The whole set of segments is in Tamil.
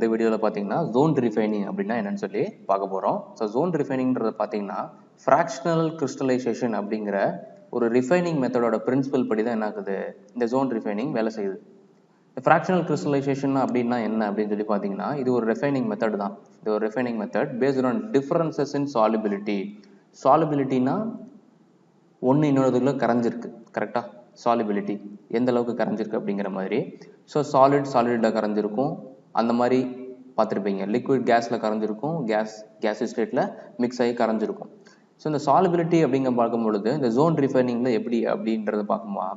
இந்த வீடியோவில் பார்த்தீங்கன்னா ஜோன் ரிஃபைனிங் அப்படின்னா என்னன்னு சொல்லி பார்க்க போகிறோம். ஸோ ஜோன் ரிஃபைனிங்கிறத பார்த்தீங்கன்னா ஃப்ராக்ஷனல் கிறிஸ்டலைசேஷன் அப்படிங்கிற ஒரு ரிஃபைனிங் மெத்தடோட பிரின்சிபல் படி தான் என்ன ஆகுது, இந்த ஜோன் ரிஃபைனிங் வேலை செய்யுது. ஃப்ராக்ஷனல் கிறிஸ்டலைசேஷன் அப்படின்னா என்ன அப்படின்னு சொல்லி பார்த்தீங்கன்னா இது ஒரு ரிஃபைனிங் மெத்தட் தான். இது ஒரு refining method based on differences in solubility. சாலிபிலிட்டினா ஒன்று இன்னொருக்குள்ள கரைஞ்சிருக்கு, கரெக்டாக? சாலிபிலிட்டி எந்த அளவுக்கு கரைஞ்சிருக்கு அப்படிங்கிற மாதிரி. ஸோ சாலிடில் கரைஞ்சிருக்கும், அந்த மாதிரி பார்த்துருப்பீங்க. லிக்விட் கேஸில் கரைஞ்சிருக்கும், கேஸ் ஸ்டேட்டில் மிக்ஸ் ஆகி கரைஞ்சிருக்கும். ஸோ இந்த சாலிபிலிட்டி அப்படிங்க பார்க்கும் பொழுது இந்த ஜோன் ரிஃபைனிங்கில் எப்படி அப்படின்றத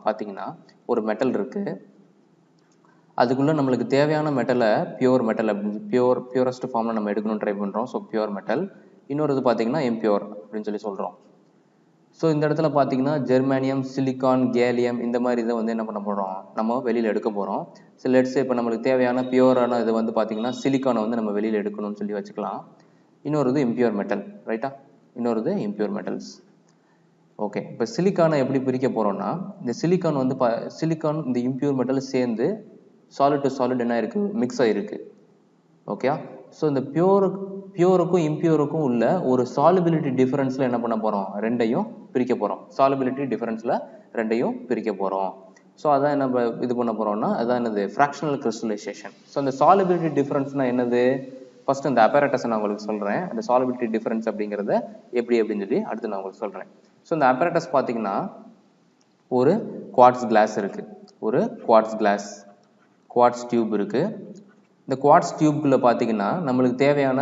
பார்த்தீங்கன்னா ஒரு மெட்டல் இருக்குது, அதுக்குள்ளே நம்மளுக்கு தேவையான மெட்டலை பியூர் மெட்டல் அப்படின்னு பியூரஸ்ட் ஃபார்மில் நம்ம எடுக்கணும்னு ட்ரை பண்ணுறோம். So pure metal. இன்னொரு இது பார்த்தீங்கன்னா இம்பியூர் அப்படின்னு சொல்லி சொல்கிறோம். ஸோ இந்த இடத்துல பார்த்தீங்கன்னா ஜெர்மானியம், சிலிக்கான், கேலியம் இந்த மாதிரி இதை வந்து என்ன பண்ண போகிறோம், நம்ம வெளியில் எடுக்க போகிறோம். ஸோ லெட்ஸ் இப்போ நம்மளுக்கு தேவையான பியூரான இது வந்து பார்த்தீங்கன்னா சிலிக்கானை வந்து நம்ம வெளியில் எடுக்கணும்னு சொல்லி வச்சுக்கலாம். இன்னொரு இது இம்பியூர் மெட்டல், ரைட்டா? இன்னொரு இது இம்பியூர் மெட்டல்ஸ். ஓகே, இப்போ சிலிக்கானை எப்படி பிரிக்க போகிறோம்னா இந்த சிலிக்கான் வந்து சிலிக்கான் இந்த இம்பியூர் மெட்டல் சேர்ந்து சாலிட் டு சாலிட் என்ன இருக்குது, மிக்ஸ் ஆகிருக்கு. ஓகே, ஸோ இந்த பியூருக்கும் இம்பியூருக்கும் உள்ள ஒரு சாலிபிலிட்டி டிஃபரன்ஸில் என்ன பண்ண போகிறோம், ரெண்டையும் பிரிக்க போகிறோம். சாலிபிலிட்டி டிஃபரன்ஸில் ரெண்டையும் பிரிக்க போகிறோம். ஸோ அதான் நம்ம இது பண்ண போகிறோம்னா அதான் என்னது, ஃப்ராக்ஷனல் கிறிஸ்டலைசேஷன். ஸோ அந்த சாலிபிலிட்டி டிஃபரன்ஸ்னால் என்னது, ஃபர்ஸ்ட் அந்த அப்பரேட்டஸை நான் உங்களுக்கு சொல்கிறேன். அந்த சாலிபிலிட்டி டிஃபரன்ஸ் அப்படிங்கிறத எப்படி அப்படின்னு சொல்லி அடுத்து நான் உங்களுக்கு சொல்கிறேன். ஸோ இந்த அப்பரேட்டஸ் பார்த்தீங்கன்னா ஒரு குவார்ட்ஸ் கிளாஸ் இருக்குது, ஒரு குவார்ட்ஸ் டியூப் இருக்குது. இந்த குவார்ட்ஸ் டியூப்குள்ளே பார்த்தீங்கன்னா நம்மளுக்கு தேவையான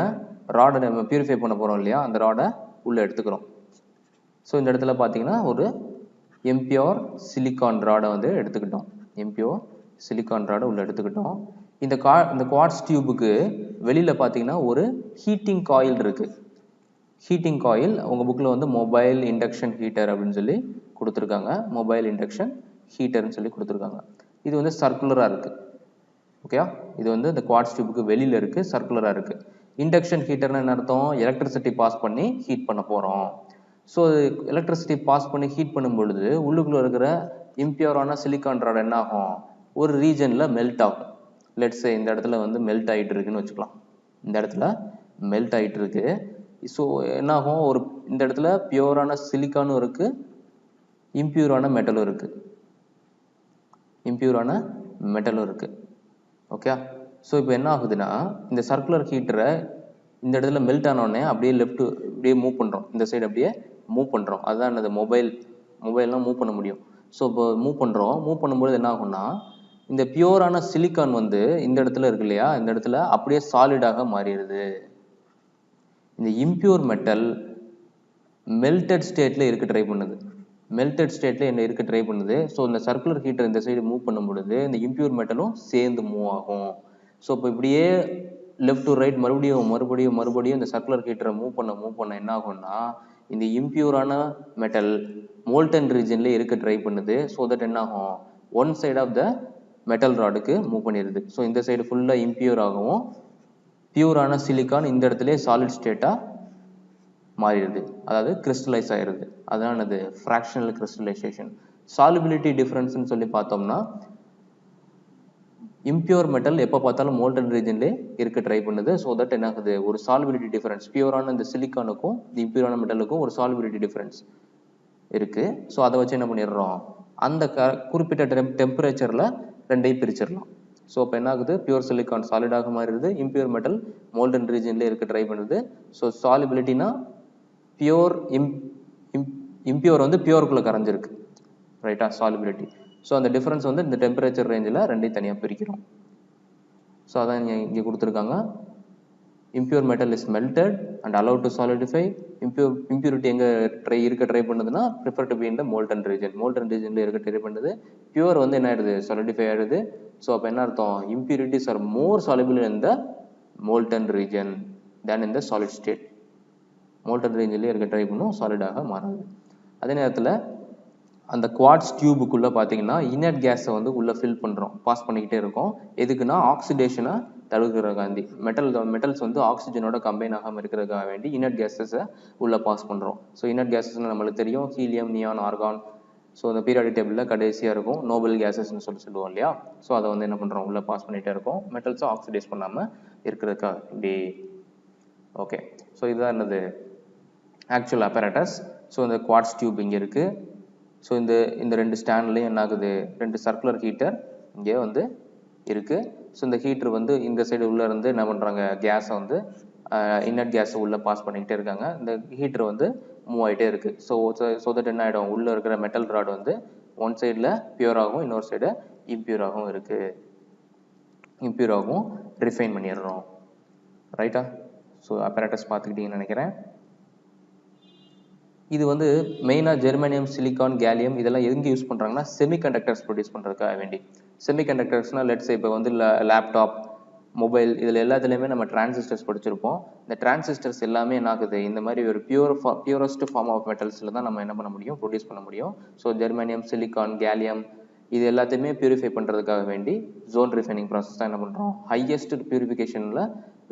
ராடை நம்ம பியூரிஃபை பண்ண போகிறோம் இல்லையா, அந்த ராடை உள்ளே எடுத்துக்கிறோம். ஸோ இந்த இடத்துல பார்த்தீங்கன்னா ஒரு இம்பியூர் சிலிக்கான் ராடை வந்து எடுத்துக்கிட்டோம். இம்பியூர் சிலிக்கான் ராடை உள்ளே எடுத்துக்கிட்டோம். இந்த குவார்ட்ஸ் டியூபுக்கு வெளியில் பார்த்தீங்கன்னா ஒரு ஹீட்டிங் காயில் இருக்குது. ஹீட்டிங் காயில் உங்கள் புக்கில் வந்து மொபைல் இண்டக்ஷன் ஹீட்டர் அப்படின்னு சொல்லி கொடுத்துருக்காங்க. மொபைல் இண்டக்ஷன் ஹீட்டர்னு சொல்லி கொடுத்துருக்காங்க. இது வந்து சர்க்குலராக இருக்குது. ஓகே, இது வந்து இந்த குவார்ட்ஸ் டியூபுக்கு வெளியில் இருக்குது, சர்க்குலராக இருக்குது. இண்டக்ஷன் ஹீட்டர்னு என்ன அர்த்தம், எலக்ட்ரிசிட்டி பாஸ் பண்ணி ஹீட் பண்ண போகிறோம். ஸோ எலக்ட்ரிசிட்டி பாஸ் பண்ணி ஹீட் பண்ணும் பொழுது உள்ளுக்குள்ளே இருக்கிற இம்பியூரான சிலிக்கான் ராட் என்ன ஆகும், ஒரு ரீஜனில் மெல்ட் ஆகும். லெட்ஸ் இந்த இடத்துல வந்து மெல்ட் ஆகிட்டு இருக்குன்னு வச்சுக்கலாம். இந்த இடத்துல மெல்ட் ஆகிட்டு இருக்கு. ஸோ என்ன ஆகும், ஒரு இந்த இடத்துல பியூரான சிலிக்கானும் இருக்குது, இம்பியூரான மெட்டலும் இருக்குது. ஓகே, ஸோ இப்போ என்ன ஆகுதுன்னா இந்த சர்க்குலர் ஹீட்டரை இந்த இடத்துல மெல்ட் ஆனோடனே அப்படியே அப்படியே மூவ் பண்ணுறோம். இந்த சைடு அப்படியே மூவ் பண்ணுறோம். அதுதான் என்னது, மொபைல்லாம் மூவ் பண்ண முடியும். ஸோ இப்போ மூவ் பண்ணும்போது என்ன ஆகும்னா இந்த பியூரான சிலிக்கான் வந்து இந்த இடத்துல இருக்கு இல்லையா, இந்த இடத்துல அப்படியே சாலிடாக மாறிடுது. இந்த இம்பியூர் மெட்டல் மெல்டட் ஸ்டேட்டில் இருக்க ட்ரை பண்ணுது. ஸோ இந்த சர்க்குலர் ஹீட்டர் இந்த சைடு மூவ் பண்ணும் பொழுது இந்த இம்பியூர் மெட்டலும் சேர்ந்து மூவ் ஆகும். ஸோ இப்போ இப்படியே லெஃப்ட் டு ரைட் மறுபடியும் இந்த சர்க்குலர் ஹீட்டரை மூவ் பண்ண என்ன ஆகும்னா இந்த இம்பியூரான மெட்டல் மோல்டன் ரீஜன்ல இருக்க ட்ரை பண்ணுது. ஸோ தட் என்ன ஆகும், one side of the metal ராடுக்கு மூவ் பண்ணிடுது. ஸோ இந்த சைடு ஃபுல்லாக இம்பியூர் ஆகவும் பியூரான சிலிக்கான் இந்த இடத்துல சாலிட் ஸ்டேட்டாக மாறிடுது, அதாவது கிறிஸ்டலைஸ் ஆயிடுது. அதான் அது ஃப்ராக்ஷனல் கிறிஸ்டலைசேஷன். சாலிபிலிட்டி டிஃபரன்ஸ்னு சொல்லி பார்த்தோம்னா இம்பியூர் மெட்டல் எப்போ பார்த்தாலும் மோல்டன் ரீஜன்லே இருக்க ட்ரை பண்ணுது. ஸோ தட் என்ன ஆகுது, ஒரு சாலிபிலிட்டி டிஃபரன்ஸ் பியூரான இந்த சிலிக்கானுக்கும் இந்த இம்பியூரான மெட்டலுக்கும் ஒரு சாலிபிலிட்டி டிஃபரன்ஸ் இருக்குது. ஸோ அதை வச்சு என்ன பண்ணிடுறோம், அந்த குறிப்பிட்ட டெம்பரேச்சரில் ரெண்டையும் பிரிச்சிடலாம். ஸோ இப்போ என்ன ஆகுது, பியூர் சிலிக்கான் சாலிடாக மாறிடுது, இம்பியூர் மெட்டல் மோல்டன் ரீஜன்லேயே இருக்க ட்ரை பண்ணுது. ஸோ சாலிபிலிட்டினா இம்பியூர் வந்து பியூருக்குள்ளே கரைஞ்சிருக்கு, ரைட்டா, சாலிபிலிட்டி. ஸோ அந்த டிஃபரன்ஸ் வந்து இந்த டெம்பரேச்சர் ரேஞ்சில் ரெண்டையும் தனியாக பிரிக்கிறோம். ஸோ அதான் இங்கே கொடுத்துருக்காங்க. Impure metal is melted and allow to solidify. Impurity எங்கே இருக்க ட்ரை பண்ணுதுன்னா prefer to be in the molten ரீஜன்ல இருக்க ட்ரை பண்ணுது. பியூர் வந்து என்ன ஆயிடுது, சாலிடிஃபை ஆயிடுது. ஸோ அப்போ என்ன அர்த்தம், impurities are more soluble in the molten region than in the solid state. Molten ரீஜன்லேயே இருக்க ட்ரை பண்ணும், சாலிடாக மாறாது. அதே நேரத்தில் அந்த குவார்ட்ஸ் டியூபுக்குள்ளே பார்த்தீங்கன்னா இனர்ட் கேஸை வந்து உள்ளே ஃபில் பண்ணுறோம், பாஸ் பண்ணிக்கிட்டே இருக்கோம். எதுக்குன்னா ஆக்சிடேஷனை தடுக்கிறதுக்காண்டி. மெட்டல்ஸ் வந்து ஆக்சிஜனோட கம்பைன் ஆகாமல் இருக்கிறதுக்காக வேண்டி இனர்ட் கேஸஸை உள்ளே பாஸ் பண்ணுறோம். ஸோ இனர்ட் கேஸஸ்ன்னு நம்மளுக்கு தெரியும், ஹீலியம், நியான், ஆர்கான், ஸோ அந்த பீரியாடிக் டேபிளில் கடைசியாக இருக்கும் நோபல் கேஸஸ்ன்னு சொல்லுவோம் இல்லையா. ஸோ அதை வந்து என்ன பண்ணுறோம், உள்ளே பாஸ் பண்ணிகிட்டே இருக்கோம் மெட்டல்ஸை ஆக்சிடைஸ் பண்ணாமல் இருக்கிறதுக்கா இப்படி. ஓகே, ஸோ இதுதான் என்னது ஆக்சுவல் அப்பரேட்டஸ். ஸோ இந்த குவார்ட்ஸ் டியூப் இங்கே இருக்குது. ஸோ இந்த ரெண்டு ஸ்டாண்ட்லேயும் என்ன ஆகுது, ரெண்டு சர்க்குலர் ஹீட்டர் இங்கே வந்து இருக்குது. ஸோ இந்த ஹீட்டர் வந்து இந்த சைடு உள்ளே இருந்து என்ன பண்ணுறாங்க, கேஸை வந்து இன்னட் கேஸை உள்ளே பாஸ் பண்ணிக்கிட்டே இருக்காங்க. இந்த ஹீட்டர் வந்து மூவ் ஆகிட்டே இருக்குது. ஸோ தட் என்ன ஆகிடும், உள்ளே இருக்கிற மெட்டல் ராட் வந்து ஒன் சைடில் பியூராகவும் இன்னொரு சைடு இம்பியூராகவும் இருக்குது. இம்பியூராகவும் ரிஃபைன் பண்ணிடுறோம். ரைட்டா? ஸோ அப்பரேட்டஸ் பார்த்துக்கிட்டீங்கன்னு நினைக்கிறேன். இது வந்து மெயினாக ஜெர்மானியம், சிலிக்கான், கேலியம் இதெல்லாம் எங்கே யூஸ் பண்ணுறாங்கன்னா செமிகண்டக்டர்ஸ் ப்ரொடியூஸ் பண்ணுறதுக்காக வேண்டி. செமிகண்டக்டர்ஸ்னால் லெட்ஸ் இப்போ வந்து லேப்டாப், மொபைல் இதில் எல்லாத்துலேயுமே நம்ம டிரான்சிஸ்டர்ஸ் படிச்சிருப்போம். இந்த டிரான்சிஸ்டர்ஸ் எல்லாமே என்ன ஆகுது, இந்த மாதிரி ஒரு பியூரஸ்ட் ஃபார்ம் ஆஃப் மெட்டல்ஸில் தான் நம்ம என்ன பண்ண முடியும், ப்ரொடியூஸ் பண்ண முடியும். ஸோ ஜெர்மானியம், சிலிக்கான், கேலியம் இது எல்லாத்தையுமே பியூரிஃபை பண்ணுறதுக்காக வேண்டி ஜோன் ரிஃபைனிங் ப்ராசஸ் தான் என்ன பண்ணுறோம், ஹையஸ்ட் பியூரிஃபிகேஷனில்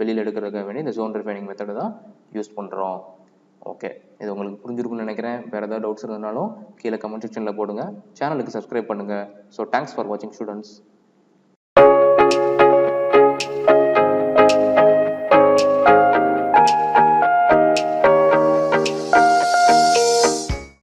வெளியில் எடுக்கிறதுக்காக வேண்டி இந்த ஜோன் ரிஃபைனிங் மெத்தடு தான் யூஸ் பண்ணுறோம். ஓகே, இது உங்களுக்கு புரிஞ்சிருக்கும்னு நினைக்கிறேன். வேறு ஏதாவது டவுட்ஸ் இருந்தாலும் கீழே கமெண்ட் செக்ஷனில் போடுங்க. சேனலுக்கு சப்ஸ்கிரைப் பண்ணுங்கள். ஸோ தேங்க்ஸ் ஃபார் வாட்சிங் ஸ்டூடெண்ட்ஸ்.